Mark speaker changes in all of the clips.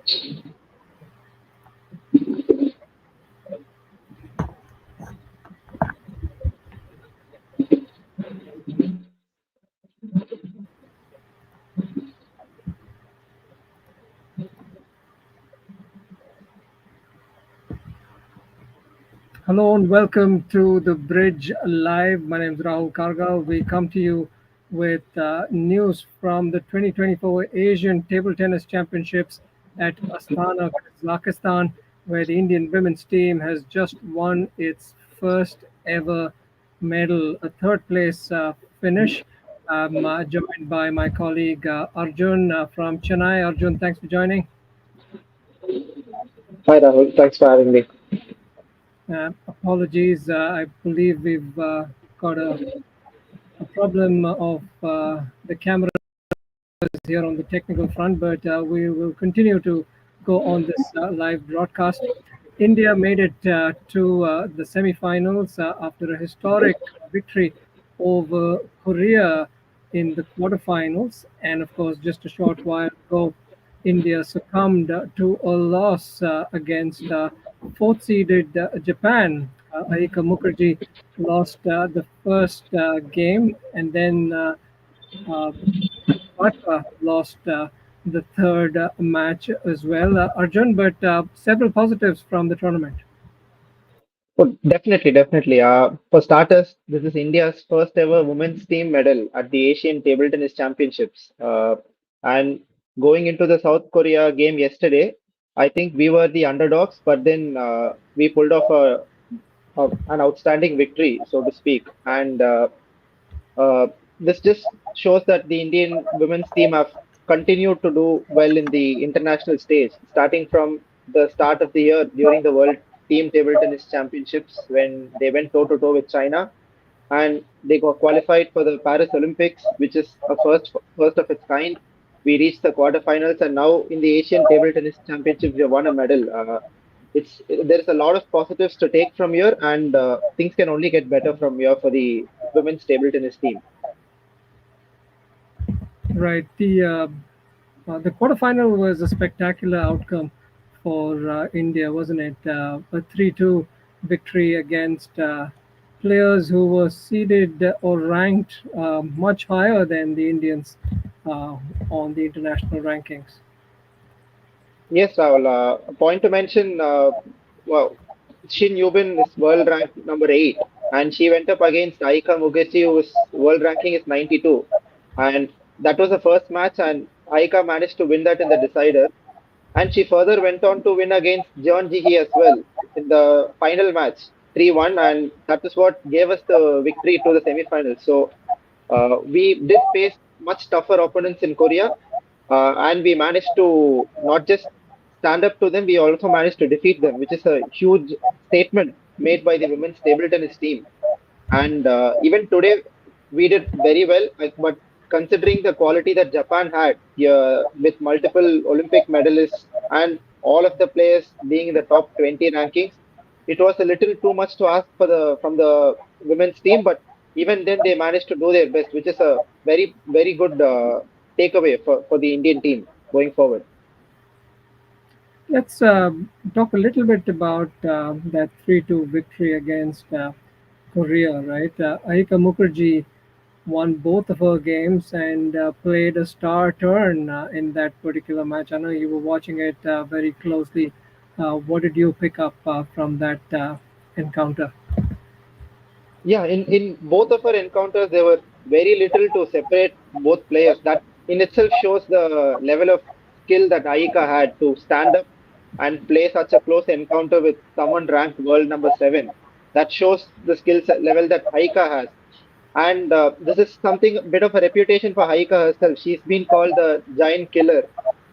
Speaker 1: Hello and welcome to the Bridge Live. My name is Rahul Kargal. We come to you with news from the 2024 Asian Table Tennis Championships at Astana, Kazakhstan, where the Indian women's team has just won its first ever medal, a third place finish. Joined by my colleague Arjun from Chennai. Arjun, thanks for joining.
Speaker 2: Hi Rahul, thanks for having me.
Speaker 1: Apologies, I believe we've got a problem of the cameras here on the technical front, but we will continue to go on this live broadcast. India made it to the semi-finals after a historic victory over Korea in the quarterfinals, and of course, just a short while ago, India succumbed to a loss against fourth-seeded Japan. Ayhika Mukherjee lost the first game, and then uh, Batra lost the third match as well. Arjun, but several positives from the tournament.
Speaker 2: Oh, definitely. For starters, this is India's first ever women's team medal at the Asian Table Tennis Championships. And going into the South Korea game yesterday, I think we were the underdogs, but then we pulled off an outstanding victory, so to speak. And Uh, this just shows that the Indian women's team have continued to do well in the international stage, starting from the start of the year during the World Team Table Tennis Championships when they went toe to toe with China, and they got qualified for the Paris Olympics, which is a first of its kind. We reached the quarterfinals, and now in the Asian Table Tennis Championships, we have won a medal. There's a lot of positives to take from here, and things can only get better from here for the women's table tennis team.
Speaker 1: Right. The quarterfinal was a spectacular outcome for India, wasn't it? A 3-2 victory against players who were seeded or ranked much higher than the Indians uh, on the international rankings.
Speaker 2: Yes, Rahul. A point to mention. Well, Shin Yubin is world ranked number 8, and she went up against Ayhika Mukherjee, whose world ranking is 92, and that was the first match, and Ayhika managed to win that in the decider. And she further went on to win against Jeon Ji as well in the final match, 3-1, and that is what gave us the victory to the semi-finals. So we did face much tougher opponents in Korea, and we managed to not just stand up to them, we also managed to defeat them, which is a huge statement made by the women's table tennis team. And even today, we did very well. But considering the quality that Japan had, with multiple Olympic medalists and all of the players being in the top 20 rankings, it was a little too much to ask from the women's team. But even then, they managed to do their best, which is a very good takeaway for the Indian team going forward.
Speaker 1: Let's talk a little bit about that 3-2 victory against Korea, right? Ayika Mukherjee won both of her games and played a star turn in that particular match. I know you were watching it very closely. What did you pick up from that encounter?
Speaker 2: Yeah, in both of our encounters, there were very little to separate both players. That in itself shows the level of skill that Aika had to stand up and play such a close encounter with someone ranked world number 7. That shows the level that Aika has. And this is something, a bit of a reputation for Aika herself. She's been called the giant killer.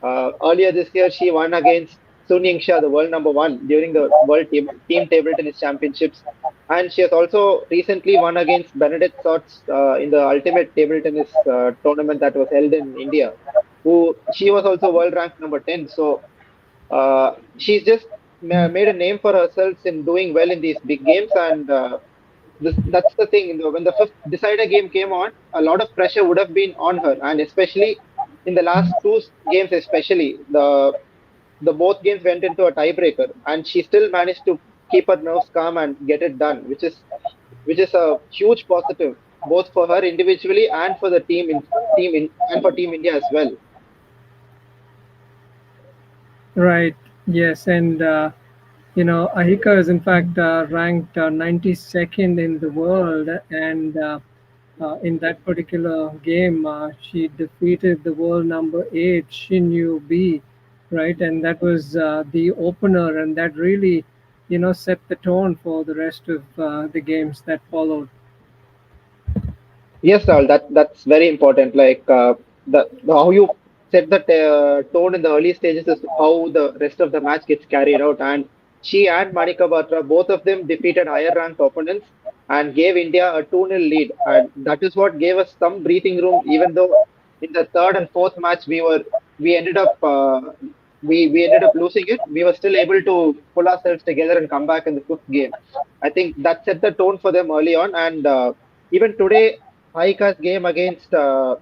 Speaker 2: Earlier this year, she won against Sun Yingxia, the world number 1, during the Team Table Tennis Championships. And she has also recently won against Benedict Sots in the Ultimate Table Tennis tournament that was held in India. Who she was also world ranked number 10. So she's just made a name for herself in doing well in these big games, and that's the thing. When the fifth decider game came on, a lot of pressure would have been on her, and especially in the last two games, especially the both games went into a tiebreaker, and she still managed to keep her nerves calm and get it done, which is a huge positive both for her individually and for the and for Team India as well.
Speaker 1: Right. Yes, and Ahika is in fact ranked 92nd in the world, and in that particular game, she defeated the world number 8, Shin B, right? And that was the opener, and that really, set the tone for the rest of the games that followed.
Speaker 2: Yes, Rahul, that's very important. Like the how you set the tone in the early stages is how the rest of the match gets carried out. And she and Manika Batra, both of them defeated higher ranked opponents and gave India a 2-0 lead. And that is what gave us some breathing room, even though in the third and fourth match we ended up we ended up losing it. We were still able to pull ourselves together and come back in the fifth game. I think that set the tone for them early on, and even today Ayhika's game against uh,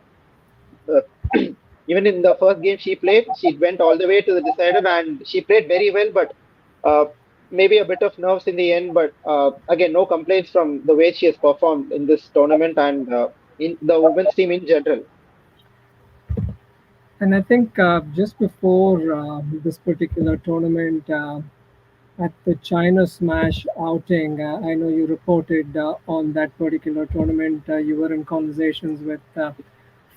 Speaker 2: even in the first game she played, she went all the way to the decider and she played very well, but uh, maybe a bit of nerves in the end. But again, no complaints from the way she has performed in this tournament and in the women's team in general.
Speaker 1: And I think just before this particular tournament, at the China Smash outing, I know you reported on that particular tournament. You were in conversations with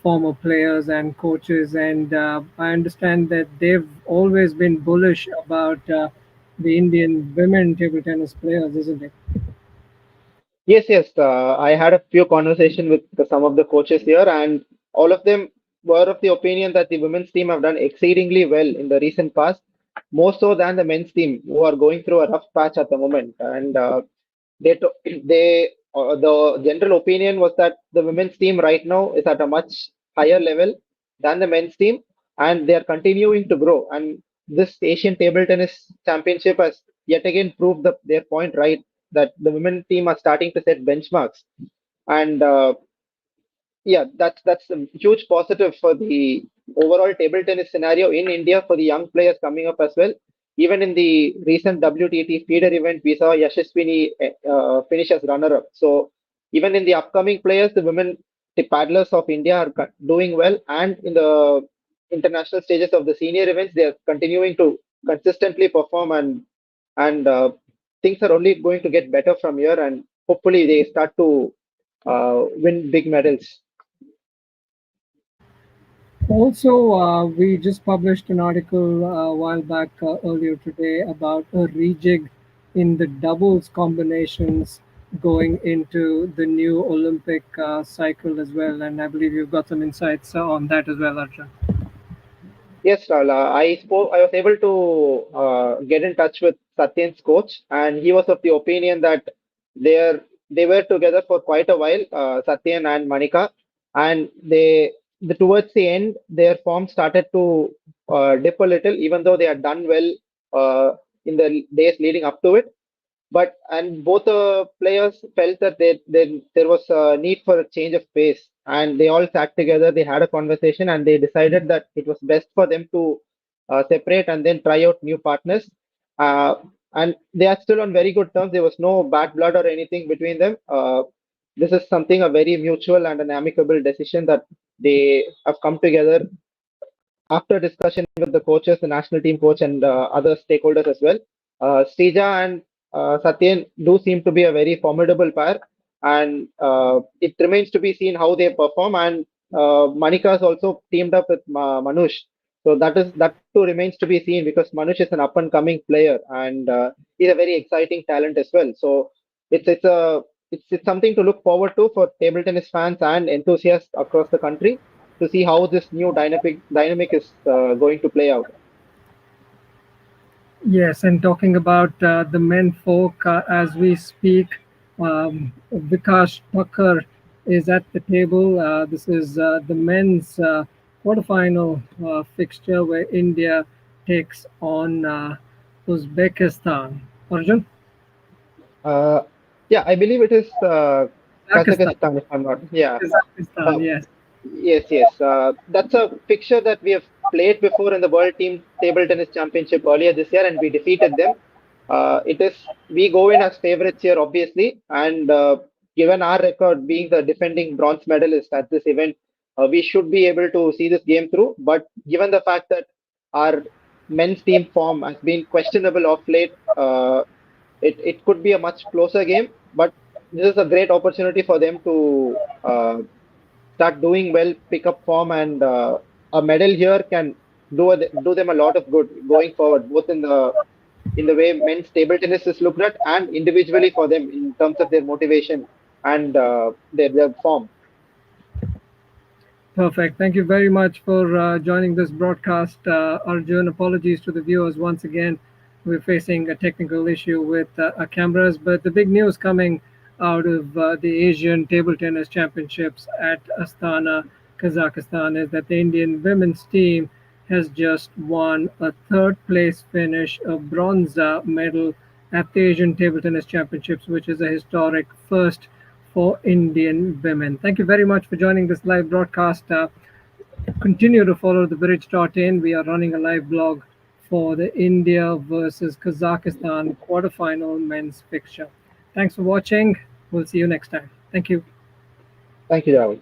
Speaker 1: former players and coaches, and I understand that they've always been bullish about the Indian women table tennis players, isn't it?
Speaker 2: Yes, yes. I had a few conversations with some of the coaches here, and all of them were of the opinion that the women's team have done exceedingly well in the recent past, more so than the men's team, who are going through a rough patch at the moment. And the general opinion was that the women's team right now is at a much higher level than the men's team, and they are continuing to grow. And this Asian Table Tennis Championship has yet again proved their point right, that the women team are starting to set benchmarks. And yeah, that's a huge positive for the overall table tennis scenario in India for the young players coming up as well. Even in the recent WTT feeder event, we saw Yashaswini finish as runner-up. So even in the upcoming players, the women the paddlers of India are doing well, and in the international stages of the senior events, they are continuing to consistently perform, and things are only going to get better from here, and hopefully they start to win big medals.
Speaker 1: Also, we just published an article a while back earlier today about a rejig in the doubles combinations going into the new Olympic cycle as well. And I believe you've got some insights on that as well, Arjun.
Speaker 2: Yes, Rala. I was able to get in touch with Satyan's coach, and he was of the opinion that they were together for quite a while, Satyan and Manika, and towards the end their form started to dip a little, even though they had done well in the days leading up to it. But and both the players felt that there was a need for a change of pace, and they all sat together. They had a conversation, and they decided that it was best for them to separate and then try out new partners. Uh, and they are still on very good terms. There was no bad blood or anything between them. This is something a very mutual and an amicable decision that they have come together after discussion with the coaches, the national team coach, and other stakeholders as well. Srija and Satyen do seem to be a very formidable pair, and it remains to be seen how they perform. And Manika has also teamed up with Manush, so that too remains to be seen, because Manush is an up and coming player, and he's a very exciting talent as well. So it's something to look forward to for table tennis fans and enthusiasts across the country to see how this new dynamic is going to play out.
Speaker 1: Yes, and talking about the men folk as we speak, Vikash Thakkar is at the table. This is the men's quarterfinal fixture where India takes on Uzbekistan. Arjun?
Speaker 2: Uh, yeah, I believe it is
Speaker 1: Pakistan.
Speaker 2: Kazakhstan, if I'm not. Yeah.
Speaker 1: Kazakhstan,
Speaker 2: Uh,
Speaker 1: yes.
Speaker 2: yes, yes. That's a picture that we have played before in the World Team Table Tennis Championship earlier this year, and we defeated them. It is we go in as favorites here, obviously, and given our record being the defending bronze medalist at this event, we should be able to see this game through. But given the fact that our men's team form has been questionable of late, it could be a much closer game. But this is a great opportunity for them to start doing well, pick up form, and a medal here can do them a lot of good going forward, both in the way men's table tennis is looked at and individually for them in terms of their motivation and their form.
Speaker 1: Perfect. Thank you very much for joining this broadcast, Arjun. Apologies to the viewers once again. We're facing a technical issue with our cameras, but the big news coming out of the Asian Table Tennis Championships at Astana, Kazakhstan, is that the Indian women's team has just won a third place finish, a bronze medal at the Asian Table Tennis Championships, which is a historic first for Indian women. Thank you very much for joining this live broadcast. Continue to follow the bridge.in. We are running a live blog for the India versus Kazakhstan quarterfinal men's fixture. Thanks for watching. We'll see you next time. Thank you.
Speaker 2: Thank you, Rahul.